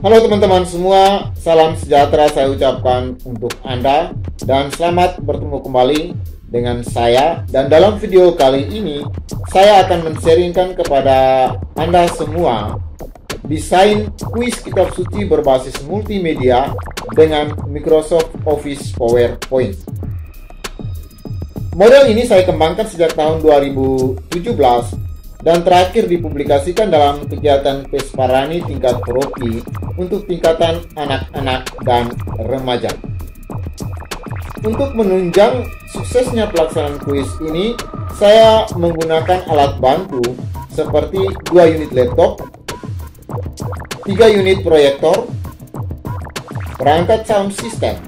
Halo teman-teman semua, salam sejahtera saya ucapkan untuk Anda dan selamat bertemu kembali dengan saya. Dan dalam video kali ini saya akan men-sharingkan kepada Anda semua desain kuis kitab suci berbasis multimedia dengan Microsoft Office PowerPoint. Model ini saya kembangkan sejak tahun 2017 dan terakhir dipublikasikan dalam kegiatan Pesparani tingkat Profi untuk tingkatan anak-anak dan remaja. Untuk menunjang suksesnya pelaksanaan kuis ini, saya menggunakan alat bantu seperti 2 unit laptop, 3 unit proyektor, perangkat sound system,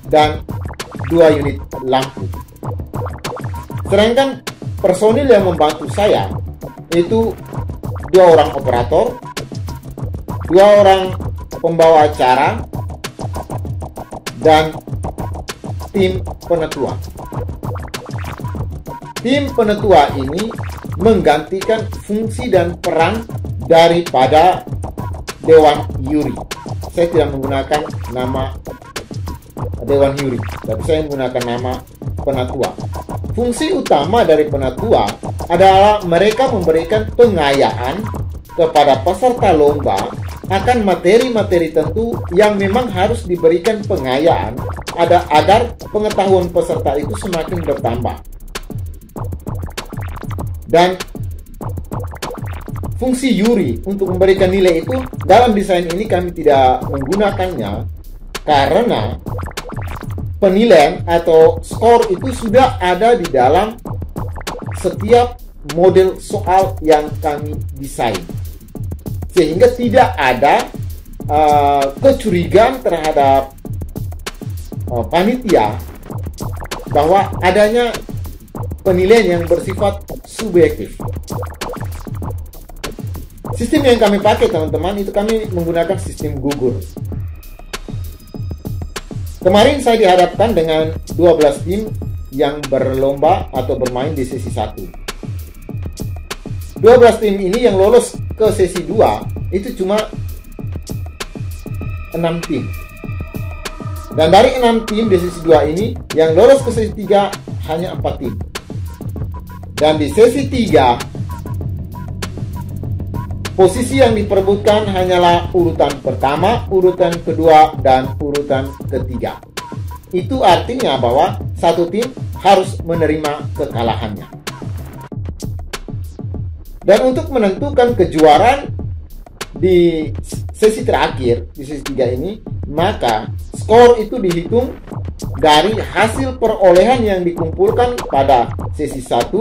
dan 2 unit lampu. Sedangkan personil yang membantu saya itu 2 orang operator, 2 orang pembawa acara, dan tim penetua. Tim penetua ini menggantikan fungsi dan peran daripada Dewan Juri. Saya tidak menggunakan nama Dewan Juri, tapi saya menggunakan nama penetua. Fungsi utama dari penetua adalah mereka memberikan pengayaan kepada peserta lomba akan materi-materi tentu yang memang harus diberikan pengayaan agar pengetahuan peserta itu semakin bertambah. Dan fungsi juri untuk memberikan nilai itu dalam desain ini kami tidak menggunakannya karena penilaian atau skor itu sudah ada di dalam setiap model soal yang kami desain, sehingga tidak ada kecurigaan terhadap panitia bahwa adanya penilaian yang bersifat subjektif. Sistem yang kami pakai teman-teman itu kami menggunakan sistem gugur. Kemarin saya dihadapkan dengan 12 tim yang berlomba atau bermain di sesi 1. 12 tim ini yang lolos ke sesi 2 itu cuma 6 tim. Dan dari 6 tim di sesi 2 ini yang lolos ke sesi 3 hanya 4 tim. Dan di sesi 3 posisi yang diperebutkan hanyalah urutan pertama, urutan kedua, dan urutan ketiga. Itu artinya bahwa satu tim harus menerima kekalahannya. Dan untuk menentukan kejuaraan di sesi terakhir, di sesi 3 ini, maka skor itu dihitung dari hasil perolehan yang dikumpulkan pada sesi 1,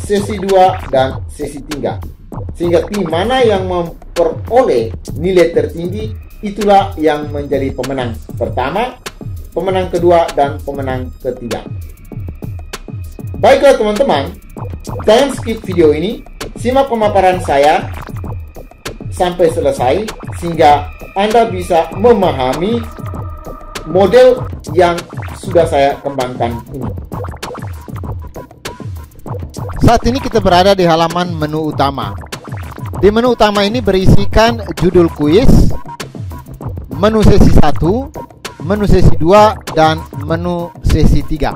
sesi 2, dan sesi 3. Sehingga tim mana yang memperoleh nilai tertinggi itulah yang menjadi pemenang pertama, pemenang kedua, dan pemenang ketiga. Baiklah teman-teman, jangan skip video ini, simak pemaparan saya sampai selesai sehingga Anda bisa memahami model yang sudah saya kembangkan ini. Saat ini kita berada di halaman menu utama. Di menu utama ini berisikan judul kuis, menu sesi 1, menu sesi 2, dan menu sesi 3.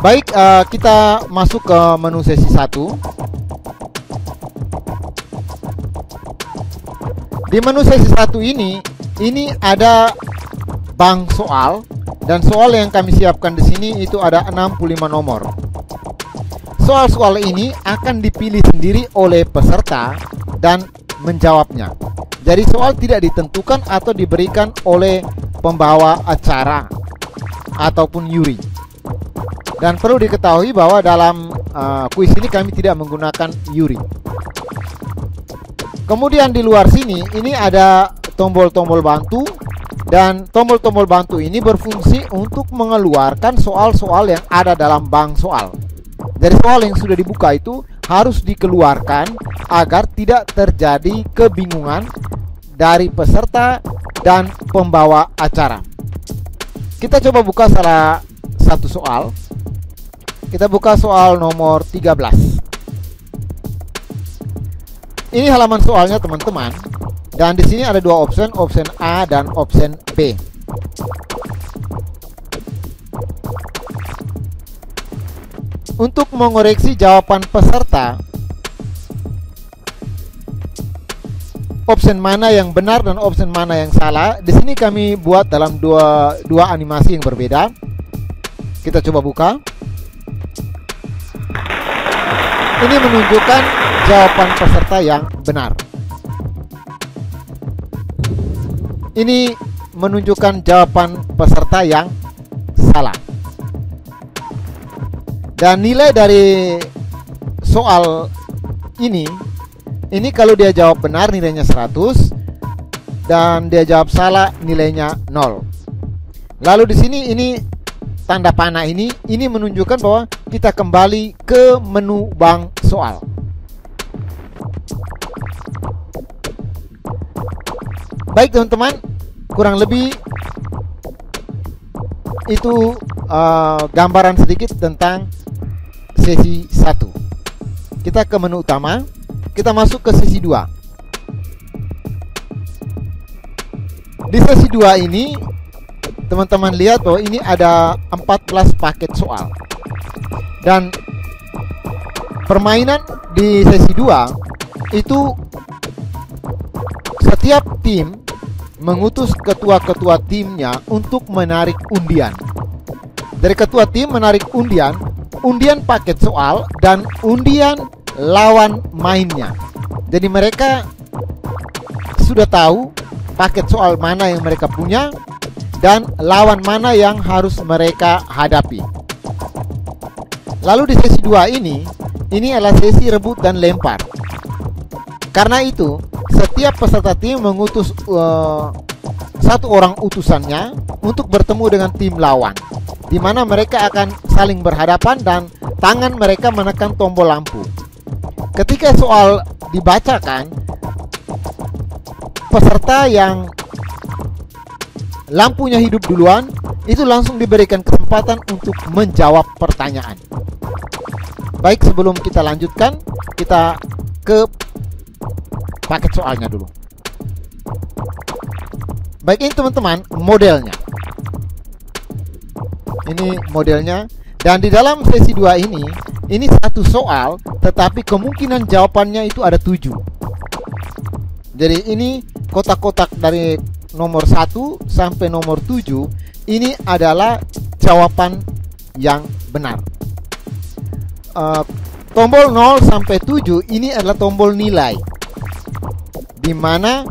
Baik, kita masuk ke menu sesi 1. Di menu sesi 1 ini ada bank soal, dan soal yang kami siapkan di sini itu ada 65 nomor. Soal-soal ini akan dipilih sendiri oleh peserta dan menjawabnya. Jadi soal tidak ditentukan atau diberikan oleh pembawa acara ataupun juri. Dan perlu diketahui bahwa dalam kuis ini kami tidak menggunakan juri. Kemudian di luar sini ini ada tombol-tombol bantu, dan tombol-tombol bantu ini berfungsi untuk mengeluarkan soal-soal yang ada dalam bank soal. Dari soal yang sudah dibuka itu harus dikeluarkan agar tidak terjadi kebingungan dari peserta dan pembawa acara. Kita coba buka salah satu soal. Kita buka soal nomor 13. Ini halaman soalnya teman-teman. Dan di sini ada dua option A dan option B. Untuk mengoreksi jawaban peserta, option mana yang benar dan option mana yang salah, di sini kami buat dalam dua animasi yang berbeda. Kita coba buka. Ini menunjukkan jawaban peserta yang benar. Ini menunjukkan jawaban peserta yang salah. Dan nilai dari soal ini kalau dia jawab benar nilainya 100 dan dia jawab salah nilainya 0. Lalu di sini ini tanda panah ini menunjukkan bahwa kita kembali ke menu bank soal. Baik teman-teman, kurang lebih itu gambaran sedikit tentang sesi 1. Kita ke menu utama, kita masuk ke sesi 2. Di sesi 2 ini teman-teman lihat bahwa ini ada 14 paket soal. Dan permainan di sesi 2 itu setiap tim mengutus ketua-ketua timnya untuk menarik undian. Dari ketua tim menarik undian paket soal dan undian lawan mainnya. Jadi mereka sudah tahu paket soal mana yang mereka punya dan lawan mana yang harus mereka hadapi. Lalu di sesi 2 ini adalah sesi rebut dan lempar. Karena itu setiap peserta tim mengutus satu orang utusannya untuk bertemu dengan tim lawan, di mana mereka akan saling berhadapan dan tangan mereka menekan tombol lampu. Ketika soal dibacakan, peserta yang lampunya hidup duluan itu langsung diberikan kesempatan untuk menjawab pertanyaan. Baik, sebelum kita lanjutkan, kita ke paket soalnya dulu. Baik, ini teman-teman modelnya. Ini modelnya. Dan di dalam sesi 2 ini satu soal, tetapi kemungkinan jawabannya itu ada 7. Jadi ini kotak-kotak dari nomor 1 sampai nomor 7 ini adalah jawaban yang benar. Tombol 0 sampai 7 ini adalah tombol nilai, di mana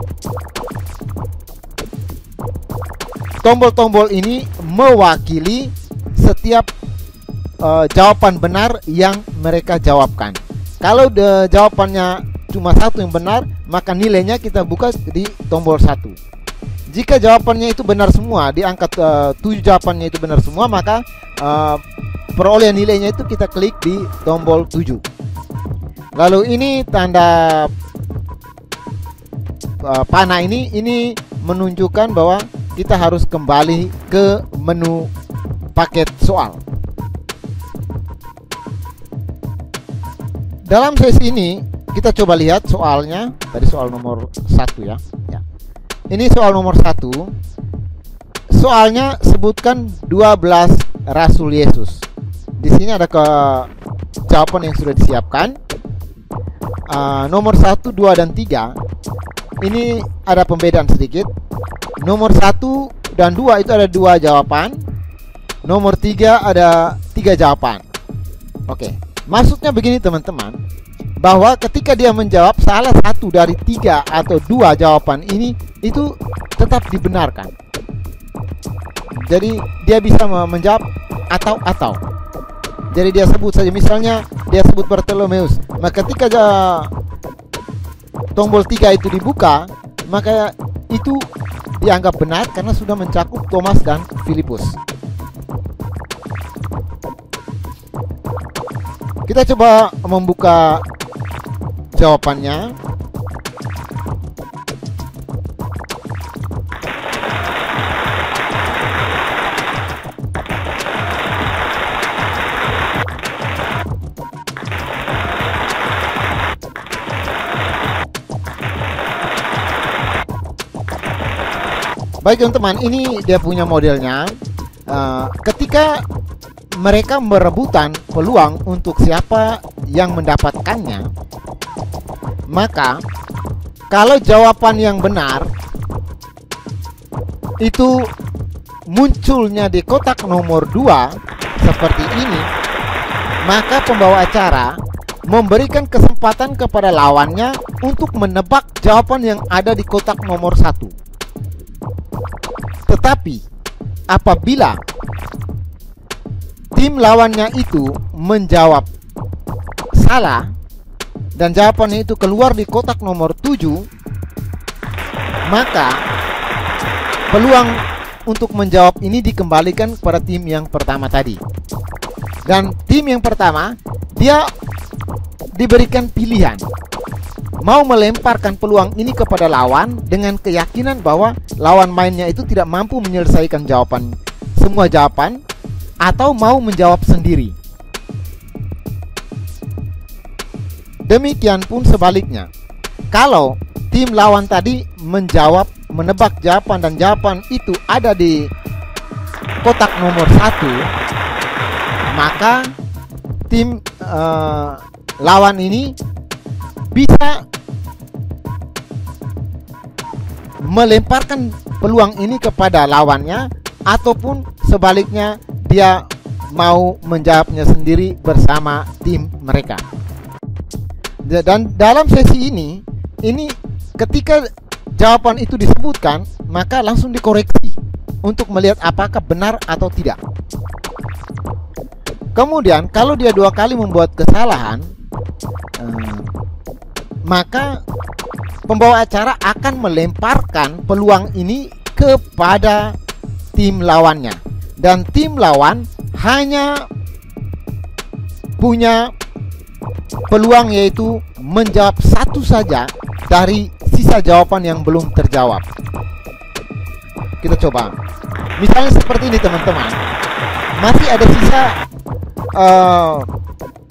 tombol-tombol ini mewakili setiap jawaban benar yang mereka jawabkan. Kalau jawabannya cuma satu yang benar, maka nilainya kita buka di tombol 1. Jika jawabannya itu benar semua, di angka 7 jawabannya itu benar semua, maka perolehan nilainya itu kita klik di tombol 7. Lalu ini tanda panah ini menunjukkan bahwa kita harus kembali ke menu paket soal. Dalam sesi ini kita coba lihat soalnya. Tadi soal nomor 1 ya. Ini soal nomor 1. Soalnya sebutkan 12 Rasul Yesus. Di sini ada jawaban yang sudah disiapkan. Nomor 1, 2, dan 3 ini ada pembedaan sedikit. Nomor 1 dan 2 itu ada 2 jawaban. Nomor 3 ada 3 jawaban. Oke, maksudnya begini teman-teman, bahwa ketika dia menjawab salah satu dari 3 atau 2 jawaban ini, itu tetap dibenarkan. Jadi dia bisa menjawab atau. Jadi dia sebut saja, misalnya dia sebut Bartolomeus, maka ketika tombol 3 itu dibuka, maka itu dianggap benar karena sudah mencakup Thomas dan Filipus. Kita coba membuka jawabannya. Baik teman-teman, ini dia punya modelnya. Ketika mereka berebutan peluang untuk siapa yang mendapatkannya, maka kalau jawaban yang benar itu munculnya di kotak nomor 2 seperti ini, maka pembawa acara memberikan kesempatan kepada lawannya untuk menebak jawaban yang ada di kotak nomor 1. Tetapi apabila tim lawannya itu menjawab salah dan jawabannya itu keluar di kotak nomor 7, maka peluang untuk menjawab ini dikembalikan kepada tim yang pertama tadi. Dan tim yang pertama, dia diberikan pilihan mau melemparkan peluang ini kepada lawan dengan keyakinan bahwa lawan mainnya itu tidak mampu menyelesaikan semua jawaban, atau mau menjawab sendiri. Demikian pun sebaliknya, kalau tim lawan tadi menebak jawaban dan jawaban itu ada di kotak nomor 1, maka tim lawan ini bisa melemparkan peluang ini kepada lawannya, ataupun sebaliknya dia mau menjawabnya sendiri bersama tim mereka. Dan dalam sesi ini ketika jawaban itu disebutkan, maka langsung dikoreksi untuk melihat apakah benar atau tidak. Kemudian kalau dia 2 kali membuat kesalahan, maka pembawa acara akan melemparkan peluang ini kepada tim lawannya, dan tim lawan hanya punya peluang yaitu menjawab satu saja dari sisa jawaban yang belum terjawab. Kita coba. Misalnya seperti ini teman-teman. Masih ada sisa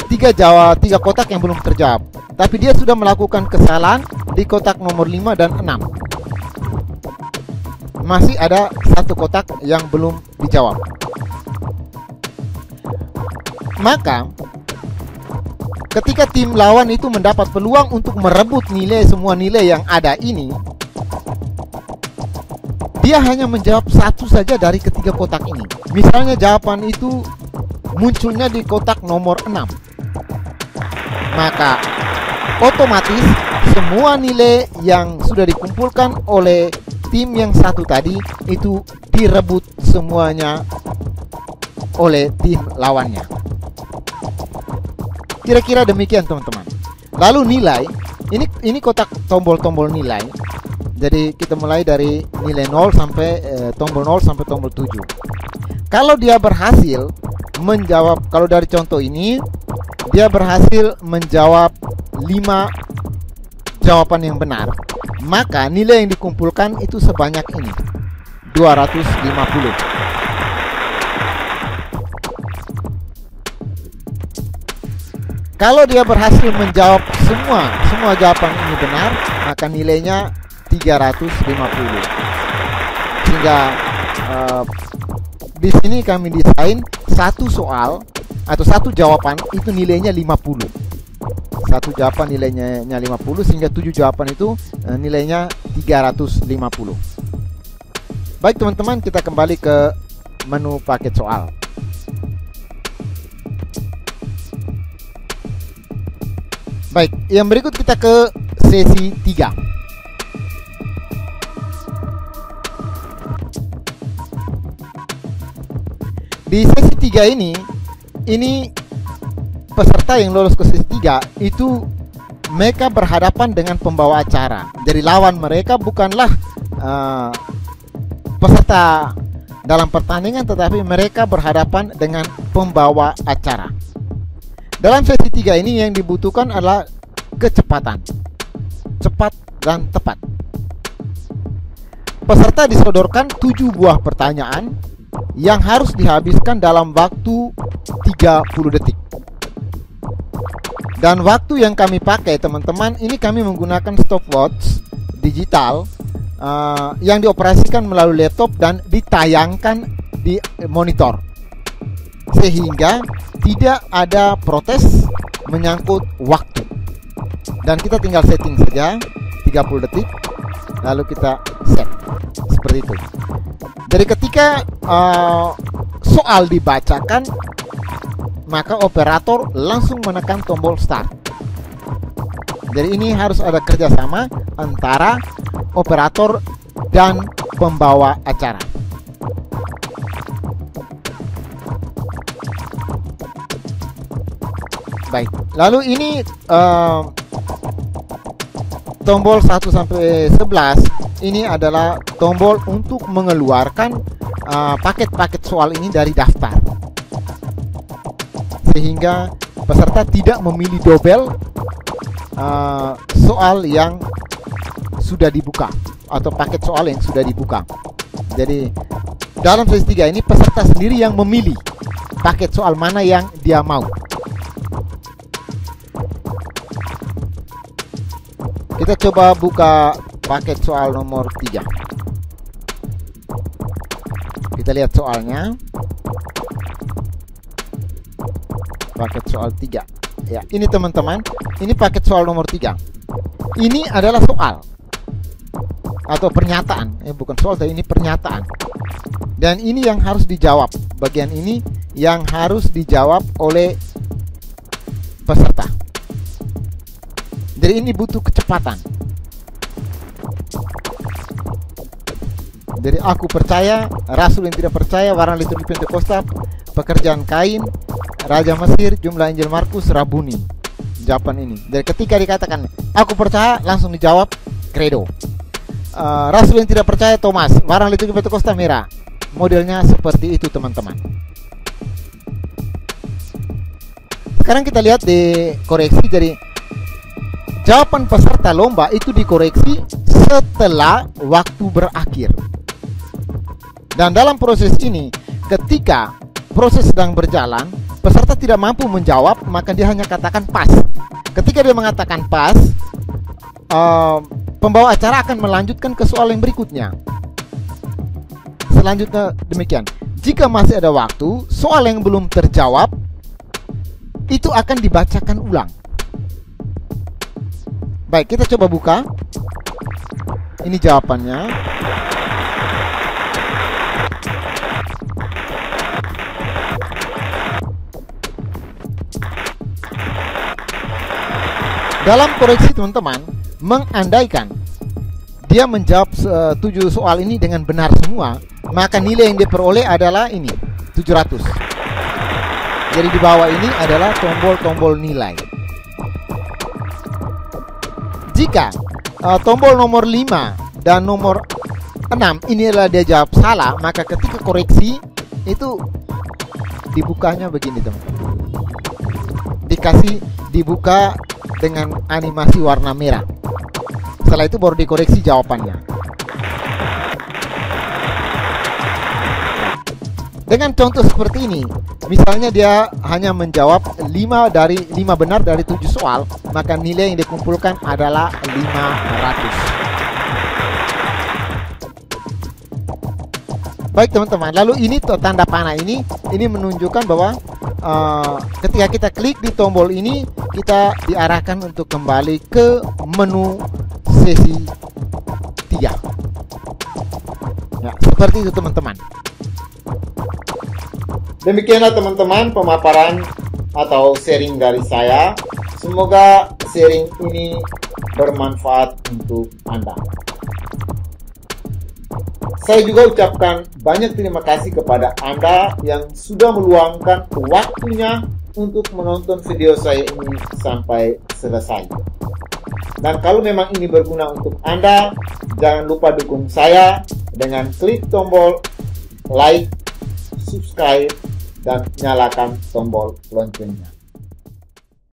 3 kotak yang belum terjawab, tapi dia sudah melakukan kesalahan di kotak nomor 5 dan 6. Masih ada 1 kotak yang belum dijawab. Maka ketika tim lawan itu mendapat peluang untuk merebut semua nilai yang ada ini, dia hanya menjawab satu saja dari ketiga kotak ini. Misalnya jawaban itu munculnya di kotak nomor 6, maka otomatis semua nilai yang sudah dikumpulkan oleh tim yang satu tadi itu direbut semuanya oleh tim lawannya. Kira-kira demikian teman-teman. Lalu nilai, ini kotak tombol-tombol nilai. Jadi kita mulai dari nilai 0 sampai tombol 0 sampai tombol 7. Kalau dia berhasil menjawab, kalau dari contoh ini dia berhasil menjawab 5 jawaban yang benar, maka nilai yang dikumpulkan itu sebanyak ini, 250. Kalau dia berhasil menjawab semua jawaban ini benar, maka nilainya 350. Sehingga di sini kami desain satu soal atau satu jawaban itu nilainya 50. Satu jawaban nilainya 50, sehingga 7 jawaban itu nilainya 350. Baik teman-teman, kita kembali ke menu paket soal. Baik, yang berikut kita ke sesi 3. Di sesi 3 ini peserta yang lolos ke sesi 3 itu mereka berhadapan dengan pembawa acara. Jadi lawan mereka bukanlah peserta dalam pertandingan, tetapi mereka berhadapan dengan pembawa acara. Dalam sesi 3 ini yang dibutuhkan adalah kecepatan, cepat dan tepat. Peserta disodorkan 7 buah pertanyaan yang harus dihabiskan dalam waktu 30 detik. Dan waktu yang kami pakai teman-teman, ini kami menggunakan stopwatch digital yang dioperasikan melalui laptop dan ditayangkan di monitor, sehingga tidak ada protes menyangkut waktu. Dan kita tinggal setting saja 30 detik, lalu kita set seperti itu. Jadi ketika soal dibacakan, maka operator langsung menekan tombol start. Jadi ini harus ada kerjasama antara operator dan pembawa acara. Baik, lalu ini tombol 1 sampai 11 ini adalah tombol untuk mengeluarkan paket-paket soal ini dari daftar, sehingga peserta tidak memilih double soal yang sudah dibuka atau paket soal yang sudah dibuka. Jadi dalam sesi 3 ini peserta sendiri yang memilih paket soal mana yang dia mau. Kita coba buka paket soal nomor 3. Kita lihat soalnya. Paket soal 3. Ya, ini teman-teman, ini paket soal nomor 3. Ini adalah soal atau pernyataan. Bukan soal, tapi ini pernyataan. Dan ini yang harus dijawab. Bagian ini yang harus dijawab oleh peserta. Jadi ini butuh kecepatan. Jadi aku percaya, Rasul yang tidak percaya, warna liturgi Pentakosta, pekerjaan Kain, Raja Mesir, jumlah Injil Markus, Rabuni. Jawaban ini. Jadi ketika dikatakan aku percaya, langsung dijawab credo. Rasul yang tidak percaya, Thomas, warna liturgi Pentakosta merah. Modelnya seperti itu teman-teman. Sekarang kita lihat di koreksi. Jadi jawaban peserta lomba itu dikoreksi setelah waktu berakhir. Dan dalam proses ini, ketika proses sedang berjalan, peserta tidak mampu menjawab, maka dia hanya katakan pas. Ketika dia mengatakan pas, pembawa acara akan melanjutkan ke soal yang berikutnya. Selanjutnya demikian. Jika masih ada waktu, soal yang belum terjawab itu akan dibacakan ulang. Baik, kita coba buka. Ini jawabannya. Dalam koreksi teman-teman, mengandaikan dia menjawab 7 soal ini dengan benar semua, maka nilai yang diperoleh adalah ini, 700. Jadi di bawah ini adalah tombol-tombol nilai. Jika tombol nomor 5 dan nomor 6 ini adalah dia jawab salah, maka ketika koreksi itu dibukanya begini teman-teman. Dibuka dengan animasi warna merah. Setelah itu baru dikoreksi jawabannya. Dengan contoh seperti ini, misalnya dia hanya menjawab 5 benar dari 7 soal, maka nilai yang dikumpulkan adalah 500. Baik teman-teman, lalu ini tanda panah ini menunjukkan bahwa ketika kita klik di tombol ini, kita diarahkan untuk kembali ke menu sesi 3. Ya, seperti itu teman-teman. Demikianlah teman-teman pemaparan atau sharing dari saya. Semoga sharing ini bermanfaat untuk Anda. Saya juga ucapkan banyak terima kasih kepada Anda yang sudah meluangkan waktunya untuk menonton video saya ini sampai selesai. Dan kalau memang ini berguna untuk Anda, jangan lupa dukung saya dengan klik tombol like, subscribe, dan nyalakan tombol loncengnya.